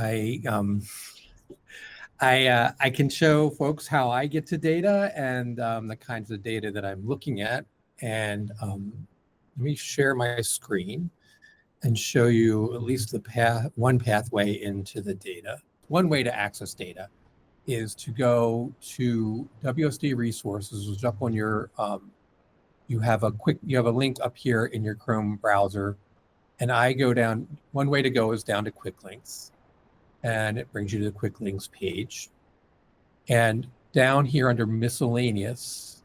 I I can show folks how I get to data and the kinds of data that I'm looking at. And let me share my screen and show you at least the one pathway into the data. One way to access data is to go to WSD resources, which is up on your, you have a link up here in your Chrome browser. And I go down, one way to go is down to quick links. And it brings you to the quick links page. And down here under miscellaneous,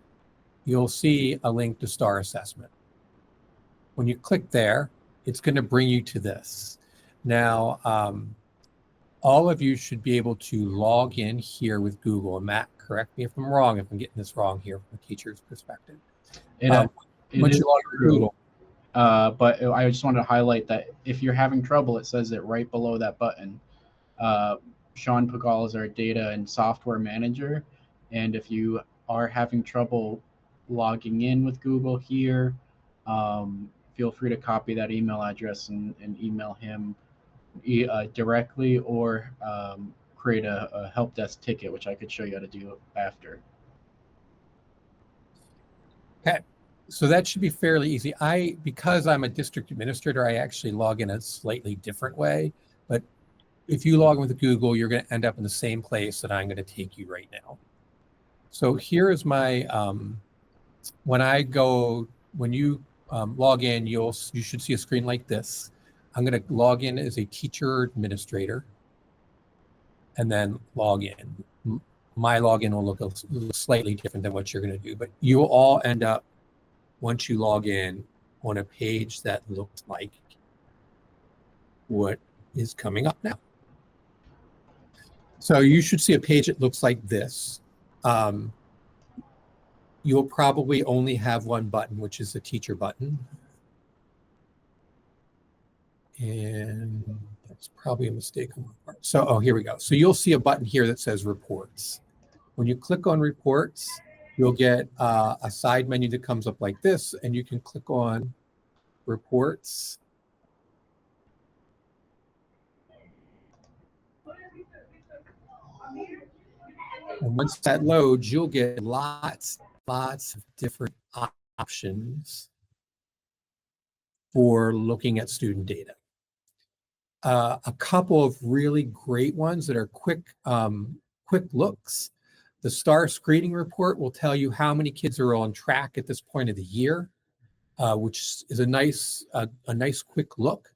you'll see a link to STAR assessment. When you click there, it's going to bring you to this. Now, all of you should be able to log in here with Google. And Matt, correct me if I'm wrong, if I'm getting this wrong here from a teacher's perspective. Once you log in Google. But I just wanted to highlight that if you're having trouble, it says it right below that button. Sean Pagal is our data and software manager. And if you are having trouble logging in with Google here, feel free to copy that email address and email him directly, or create a help desk ticket, which I could show you how to do after. Okay, so that should be fairly easy. Because I'm a district administrator, I actually log in a slightly different way. But if you log in with Google, you're going to end up in the same place that I'm going to take you right now. So here is my, when you log in, you should see a screen like this. I'm going to log in as a teacher administrator and then log in. My login will look slightly different than what you're going to do, but you will all end up, once you log in, on a page that looks like what is coming up now. So you should see a page that looks like this. You'll probably only have one button, which is the teacher button. And that's probably a mistake on my part. So, oh, here we go. So you'll see a button here that says reports. When you click on reports, you'll get a side menu that comes up like this, and you can click on reports. And once that loads, you'll get lots of different options for looking at student data. A couple of really great ones that are quick looks. The STAR screening report will tell you how many kids are on track at this point of the year, which is a nice quick look.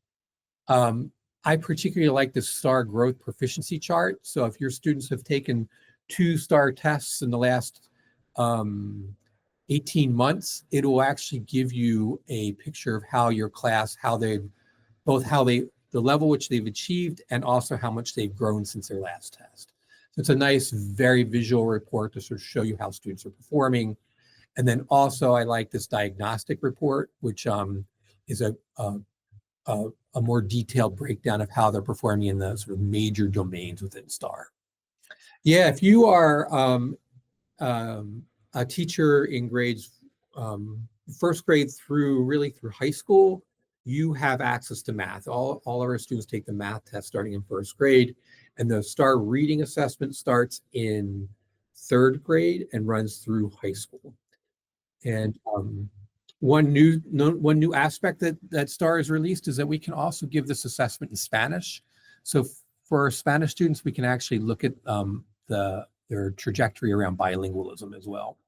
I particularly like the STAR growth proficiency chart. So if your students have taken 2 STAR tests in the last 18 months, it will actually give you a picture of how your class, the level which they've achieved, and also how much they've grown since their last test. So it's a nice, very visual report to sort of show you how students are performing. And then also I like this diagnostic report, which is a more detailed breakdown of how they're performing in the sort of major domains within STAR. Yeah, if you are a teacher in grades first grade through high school, you have access to math. All of our students take the math test starting in first grade, and the STAR reading assessment starts in 3rd grade and runs through high school. And one new aspect that STAR has released is that we can also give this assessment in Spanish. So for our Spanish students, we can actually look at their trajectory around bilingualism as well.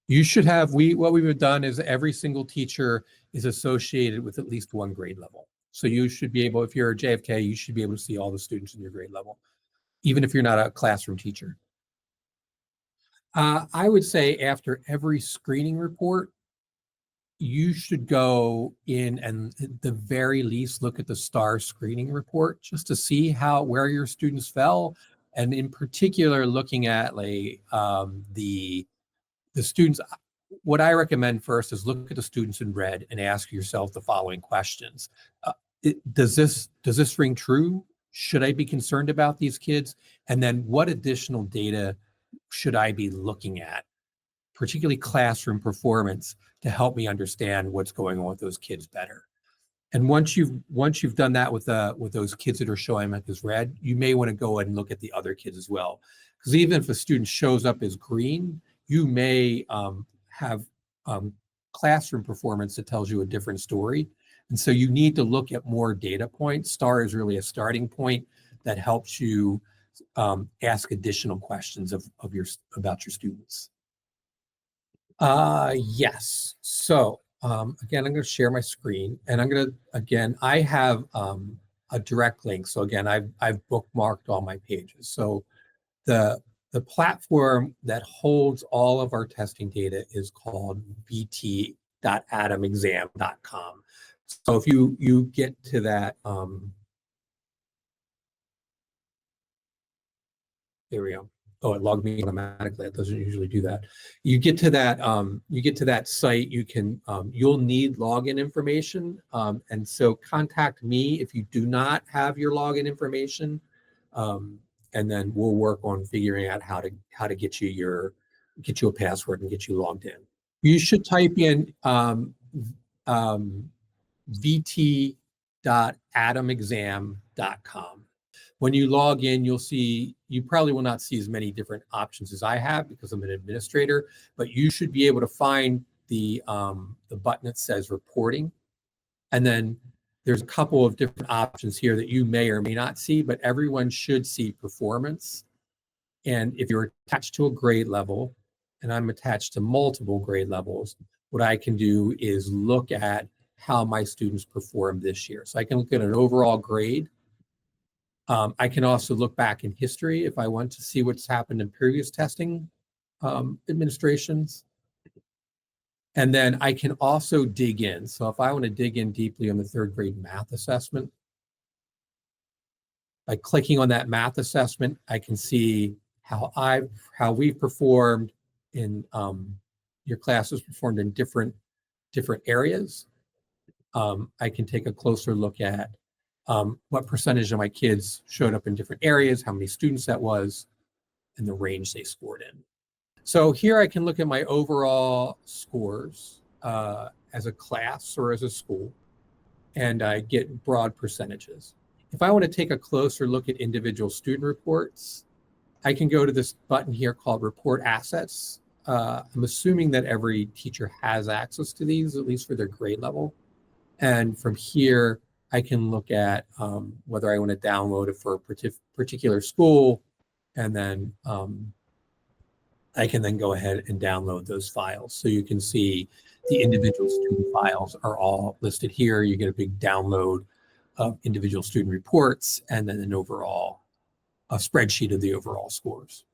You should have, what we've done is every single teacher is associated with at least 1 grade level. So you should be able, if you're a JFK, you should be able to see all the students in your grade level, even if you're not a classroom teacher. I would say after every screening report, you should go in and at the very least look at the STAR screening report just to see where your students fell, and in particular looking at like the students. What I recommend first is look at the students in red and ask yourself the following questions. Does this ring true? Should I be concerned about these kids? And then what additional data should I be looking at, particularly classroom performance, to help me understand what's going on with those kids better? And once you've done that with those kids that are showing up as red, you may want to go ahead and look at the other kids as well. Because even if a student shows up as green, you may have classroom performance that tells you a different story. And so you need to look at more data points. STAR is really a starting point that helps you ask additional questions about your students. Yes. So again, I'm going to share my screen, and I'm going to, again, I have a direct link. So again, I've bookmarked all my pages. So the platform that holds all of our testing data is called vt.adamexam.com. So if you get to that, there we go. Oh, it logged me automatically. It doesn't usually do that. You get to that site. You can you'll need login information, and so contact me if you do not have your login information, and then we'll work on figuring out how to get you a password and get you logged in. You should type in vt.adamexam.com. When you log in, you probably will not see as many different options as I have because I'm an administrator, but you should be able to find the button that says reporting. And then there's a couple of different options here that you may or may not see, but everyone should see performance. And if you're attached to a grade level, and I'm attached to multiple grade levels, what I can do is look at how my students performed this year. So I can look at an overall grade. I can also look back in history if I want to see what's happened in previous testing administrations. And then I can also dig in. So if I want to dig in deeply on the third grade math assessment, by clicking on that math assessment, I can see how we've performed in your classes performed in different areas. I can take a closer look at what percentage of my kids showed up in different areas, how many students that was, and the range they scored in. So here I can look at my overall scores as a class or as a school, and I get broad percentages. If I want to take a closer look at individual student reports, I can go to this button here called Report Assets. I'm assuming that every teacher has access to these, at least for their grade level. And from here, I can look at whether I want to download it for a particular school, and then I can then go ahead and download those files. So you can see the individual student files are all listed here. You get a big download of individual student reports, and then a spreadsheet of the overall scores.